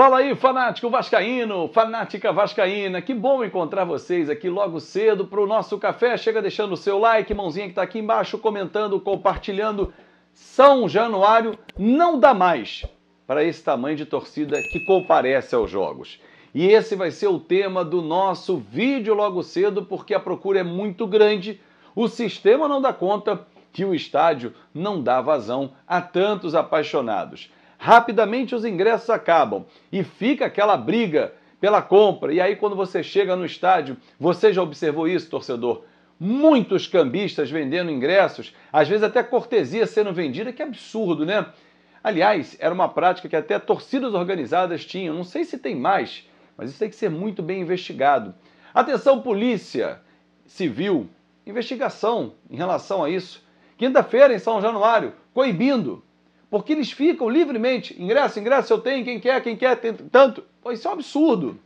Fala aí, fanático vascaíno, fanática vascaína, que bom encontrar vocês aqui logo cedo para o nosso café. Chega deixando o seu like, mãozinha que está aqui embaixo, comentando, compartilhando. São Januário não dá mais para esse tamanho de torcida que comparece aos jogos. E esse vai ser o tema do nosso vídeo logo cedo, porque a procura é muito grande, o sistema não dá conta e o estádio não dá vazão a tantos apaixonados. Rapidamente os ingressos acabam e fica aquela briga pela compra. E aí quando você chega no estádio, você já observou isso, torcedor? Muitos cambistas vendendo ingressos, às vezes até cortesia sendo vendida, que absurdo, né? Aliás, era uma prática que até torcidas organizadas tinham, não sei se tem mais, mas isso tem que ser muito bem investigado. Atenção, Polícia Civil, investigação em relação a isso. Quinta-feira em São Januário, coibindo. Porque eles ficam livremente, ingresso, eu tenho, quem quer, tem tanto. Pô, isso é um absurdo.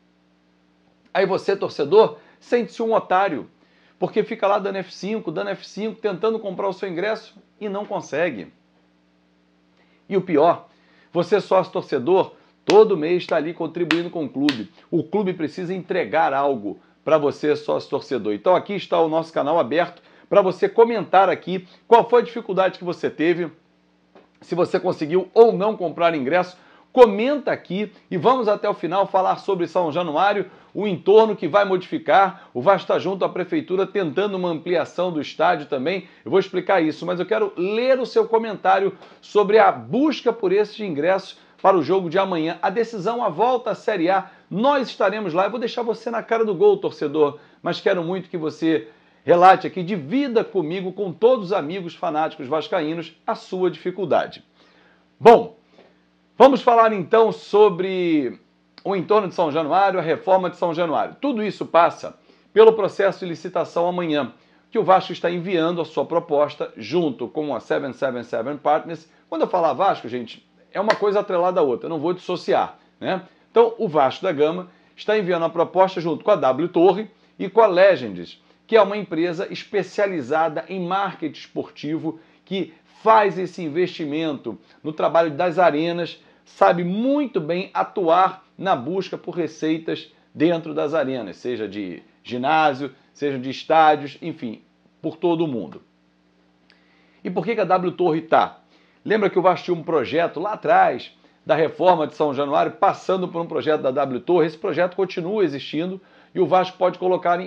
Aí você, torcedor, sente-se um otário, porque fica lá dando F5, tentando comprar o seu ingresso e não consegue. E o pior, você sócio torcedor, todo mês está ali contribuindo com o clube. O clube precisa entregar algo para você, sócio torcedor. Então aqui está o nosso canal aberto para você comentar aqui qual foi a dificuldade que você teve, se você conseguiu ou não comprar ingresso, comenta aqui e vamos até o final falar sobre São Januário, o entorno que vai modificar. O Vasco está junto à prefeitura tentando uma ampliação do estádio também. Eu vou explicar isso, mas eu quero ler o seu comentário sobre a busca por esses ingressos para o jogo de amanhã. A decisão, a volta à Série A, nós estaremos lá. Eu vou deixar você na cara do gol, torcedor, mas quero muito que você relate aqui, divida comigo, com todos os amigos fanáticos vascaínos, a sua dificuldade. Bom, vamos falar então sobre o entorno de São Januário, a reforma de São Januário. Tudo isso passa pelo processo de licitação amanhã, que o Vasco está enviando a sua proposta junto com a 777 Partners. Quando eu falar Vasco, gente, é uma coisa atrelada à outra, eu não vou dissociar, né? Então, o Vasco da Gama está enviando a proposta junto com a W Torre e com a Legends, que é uma empresa especializada em marketing esportivo, que faz esse investimento no trabalho das arenas, sabe muito bem atuar na busca por receitas dentro das arenas, seja de ginásio, seja de estádios, enfim, por todo o mundo. E por que a W Torre está? Lembra que o Vasco tinha um projeto lá atrás da reforma de São Januário, passando por um projeto da W Torre. Esse projeto continua existindo e o Vasco pode colocar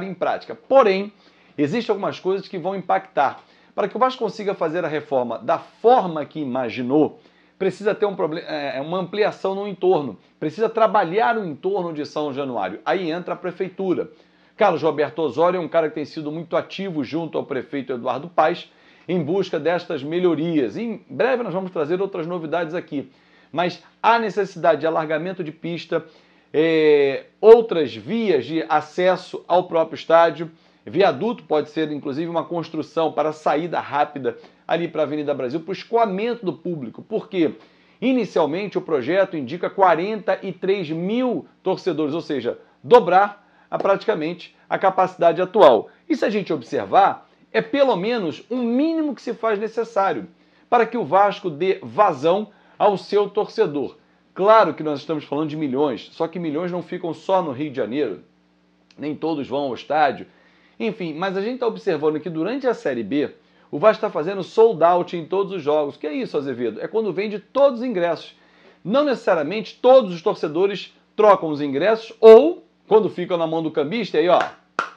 em prática. Porém, existem algumas coisas que vão impactar. Para que o Vasco consiga fazer a reforma da forma que imaginou, precisa ter uma ampliação no entorno, precisa trabalhar o entorno de São Januário. Aí entra a prefeitura. Carlos Roberto Osório é um cara que tem sido muito ativo junto ao prefeito Eduardo Paes em busca destas melhorias. E em breve nós vamos trazer outras novidades aqui. Mas há necessidade de alargamento de pista, outras vias de acesso ao próprio estádio. Viaduto pode ser, inclusive, uma construção para saída rápida ali para a Avenida Brasil, para o escoamento do público. Porque, inicialmente, o projeto indica 43 mil torcedores, ou seja, dobrar praticamente a capacidade atual. E se a gente observar, é pelo menos um mínimo que se faz necessário para que o Vasco dê vazão ao seu torcedor. Claro que nós estamos falando de milhões, só que milhões não ficam só no Rio de Janeiro, nem todos vão ao estádio. Enfim, mas a gente está observando que durante a Série B, o Vasco está fazendo sold out em todos os jogos. O que é isso, Azevedo? É quando vende todos os ingressos. Não necessariamente todos os torcedores trocam os ingressos ou, quando ficam na mão do cambista, aí ó,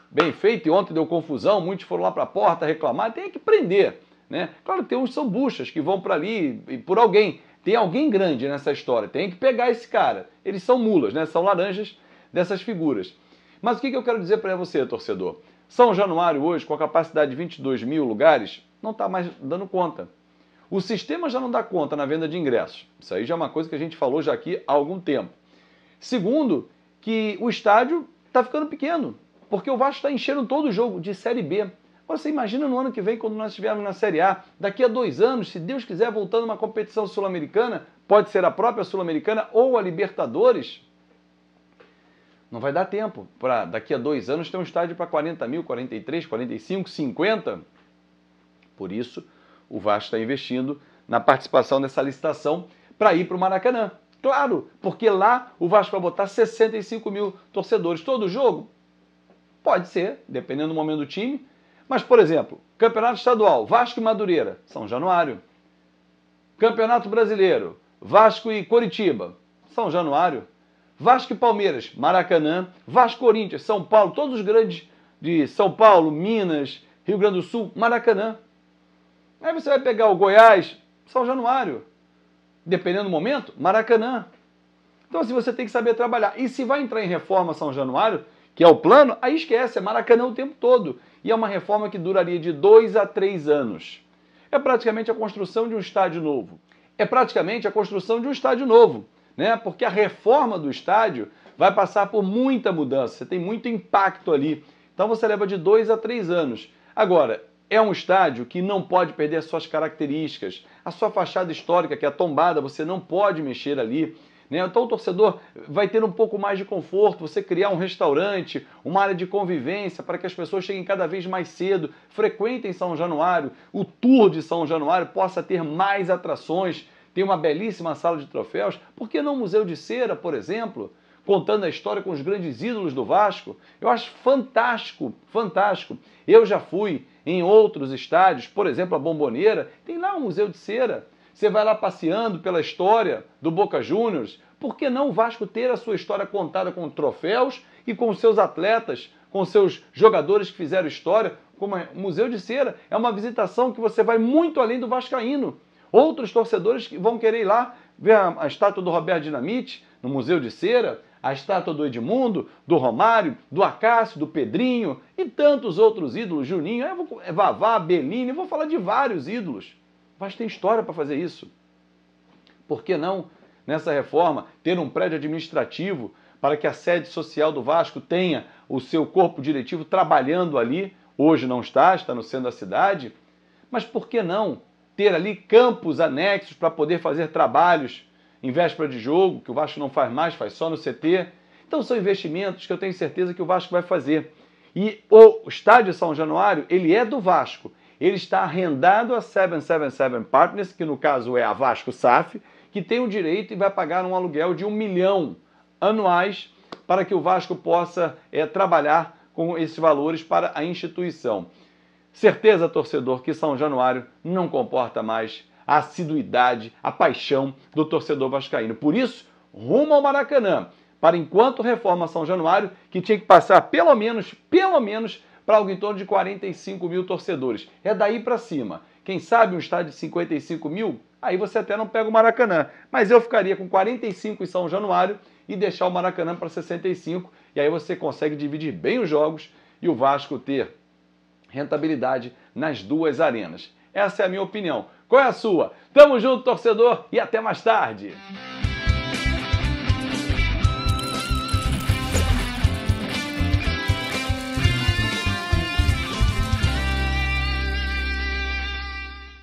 bem feito, e ontem deu confusão, muitos foram lá para a porta reclamar, tem que prender, né? Claro que tem uns que são buchas que vão para ali e por alguém. Tem alguém grande nessa história, tem que pegar esse cara. Eles são mulas, né? São laranjas dessas figuras. Mas o que eu quero dizer para você, torcedor? São Januário hoje, com a capacidade de 22 mil lugares, não está mais dando conta. O sistema já não dá conta na venda de ingressos. Isso aí já é uma coisa que a gente falou já aqui há algum tempo. Segundo, que o estádio está ficando pequeno, porque o Vasco está enchendo todo o jogo de Série B. Agora você imagina no ano que vem, quando nós estivermos na Série A, daqui a 2 anos, se Deus quiser, voltando uma competição sul-americana, pode ser a própria sul-americana ou a Libertadores, não vai dar tempo para daqui a 2 anos ter um estádio para 40 mil, 43, 45, 50. Por isso, o Vasco está investindo na participação nessa licitação para ir para o Maracanã, Claro, porque lá o Vasco vai botar 65 mil torcedores. Todo jogo? Pode ser, dependendo do momento do time. Mas, por exemplo, Campeonato Estadual, Vasco e Madureira, São Januário. Campeonato Brasileiro, Vasco e Coritiba, São Januário. Vasco e Palmeiras, Maracanã. Vasco e Corinthians, São Paulo, todos os grandes de São Paulo, Minas, Rio Grande do Sul, Maracanã. Aí você vai pegar o Goiás, São Januário. Dependendo do momento, Maracanã. Então assim, você tem que saber trabalhar. E se vai entrar em reforma São Januário, que é o plano, aí esquece, é Maracanã o tempo todo. E é uma reforma que duraria de 2 a 3 anos. É praticamente a construção de um estádio novo. É praticamente a construção de um estádio novo, né? Porque a reforma do estádio vai passar por muita mudança, você tem muito impacto ali. Então você leva de 2 a 3 anos. Agora, é um estádio que não pode perder as suas características. A sua fachada histórica, que é tombada, você não pode mexer ali. Então o torcedor vai ter um pouco mais de conforto, você criar um restaurante, uma área de convivência para que as pessoas cheguem cada vez mais cedo, frequentem São Januário, o tour de São Januário possa ter mais atrações, tem uma belíssima sala de troféus. Por que não o Museu de Cera, por exemplo, contando a história com os grandes ídolos do Vasco? Eu acho fantástico, fantástico. Eu já fui em outros estádios, por exemplo a Bombonera, tem lá um Museu de Cera. Você vai lá passeando pela história do Boca Juniors. Por que não o Vasco ter a sua história contada com troféus e com seus atletas, com seus jogadores que fizeram história? Como o Museu de Cera é uma visitação que você vai muito além do vascaíno. Outros torcedores que vão querer ir lá ver a estátua do Roberto Dinamite no Museu de Cera, a estátua do Edmundo, do Romário, do Acácio, do Pedrinho e tantos outros ídolos, Juninho, Vavá, Bellini, eu vou falar de vários ídolos. O Vasco tem história para fazer isso. Por que não, nessa reforma, ter um prédio administrativo para que a sede social do Vasco tenha o seu corpo diretivo trabalhando ali? Hoje não está, está no centro da cidade. Mas por que não ter ali campos anexos para poder fazer trabalhos em véspera de jogo, que o Vasco não faz mais, faz só no CT? Então são investimentos que eu tenho certeza que o Vasco vai fazer. E o estádio São Januário, ele é do Vasco. Ele está arrendado a 777 Partners, que no caso é a Vasco SAF, que tem o direito e vai pagar um aluguel de 1 milhão anuais para que o Vasco possa trabalhar com esses valores para a instituição. Certeza, torcedor, que São Januário não comporta mais a assiduidade, a paixão do torcedor vascaíno. Por isso, rumo ao Maracanã, para enquanto reforma São Januário, que tinha que passar pelo menos para algo em torno de 45 mil torcedores. É daí para cima. Quem sabe um estádio de 55 mil, aí você até não pega o Maracanã. Mas eu ficaria com 45 em São Januário e deixar o Maracanã para 65. E aí você consegue dividir bem os jogos e o Vasco ter rentabilidade nas duas arenas. Essa é a minha opinião. Qual é a sua? Tamo junto, torcedor, e até mais tarde!